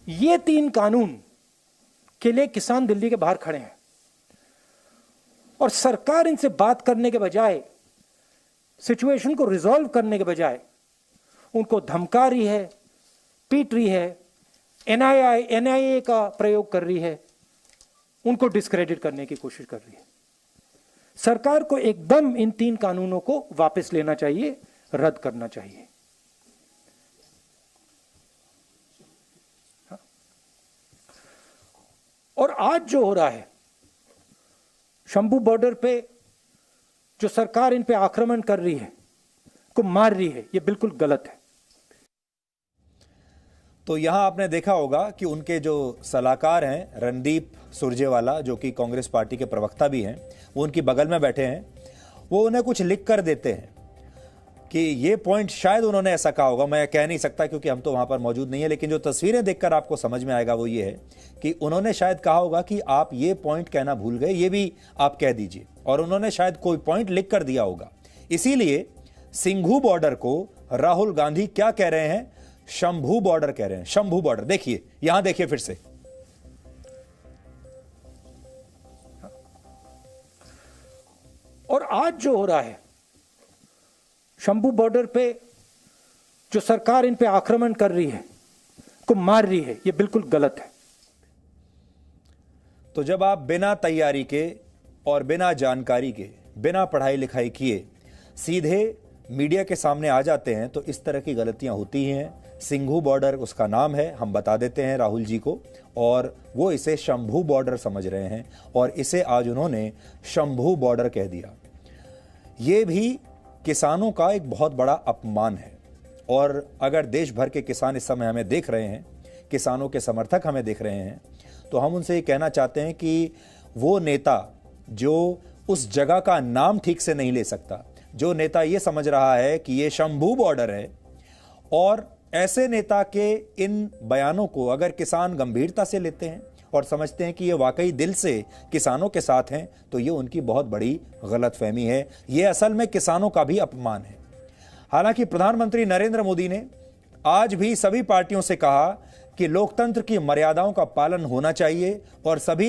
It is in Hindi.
ये 3 कानून के लिए किसान दिल्ली के बाहर खड़े हैं और सरकार इनसे बात करने के बजाय, सिचुएशन को रिजॉल्व करने के बजाय उनको धमका रही है, पीट रही है, एनआईए का प्रयोग कर रही है, उनको डिस्क्रेडिट करने की कोशिश कर रही है। सरकार को एकदम इन 3 कानूनों को वापस लेना चाहिए, रद्द करना चाहिए। और आज जो हो रहा है शंभू बॉर्डर पे, जो सरकार इन पे आक्रमण कर रही है, को मार रही है, ये बिल्कुल गलत है। तो यहां आपने देखा होगा कि उनके जो सलाहकार हैं रणदीप सुरजेवाला, जो कि कांग्रेस पार्टी के प्रवक्ता भी हैं, वो उनकी बगल में बैठे हैं। वो उन्हें कुछ लिख कर देते हैं कि ये पॉइंट, शायद उन्होंने ऐसा कहा होगा, मैं कह नहीं सकता क्योंकि हम तो वहां पर मौजूद नहीं है, लेकिन जो तस्वीरें देखकर आपको समझ में आएगा वो ये है कि उन्होंने शायद कहा होगा कि आप ये पॉइंट कहना भूल गए, ये भी आप कह दीजिए। और उन्होंने शायद कोई पॉइंट लिख कर दिया होगा। इसीलिए सिंघू बॉर्डर को राहुल गांधी क्या कह रहे हैं? शंभू बॉर्डर कह रहे हैं। शंभू बॉर्डर देखिए, यहां देखिए फिर से। और आज जो हो रहा है शंभू बॉर्डर पे, जो सरकार इन पे आक्रमण कर रही है, को मार रही है, ये बिल्कुल गलत है। तो जब आप बिना तैयारी के और बिना जानकारी के, बिना पढ़ाई लिखाई किए सीधे मीडिया के सामने आ जाते हैं तो इस तरह की गलतियां होती हैं। सिंघू बॉर्डर उसका नाम है, हम बता देते हैं राहुल जी को, और वो इसे शंभू बॉर्डर समझ रहे हैं और इसे आज उन्होंने शंभू बॉर्डर कह दिया। ये भी किसानों का एक बहुत बड़ा अपमान है। और अगर देश भर के किसान इस समय हमें देख रहे हैं, किसानों के समर्थक हमें देख रहे हैं, तो हम उनसे ये कहना चाहते हैं कि वो नेता जो उस जगह का नाम ठीक से नहीं ले सकता, जो नेता ये समझ रहा है कि ये शंभू बॉर्डर है, और ऐसे नेता के इन बयानों को अगर किसान गंभीरता से लेते हैं और समझते हैं कि ये वाकई दिल से किसानों के साथ हैं, तो ये उनकी बहुत बड़ी गलतफहमी है। ये असल में किसानों का भी अपमान है। हालांकि प्रधानमंत्री नरेंद्र मोदी ने आज भी सभी पार्टियों से कहा कि लोकतंत्र की मर्यादाओं का पालन होना चाहिए और सभी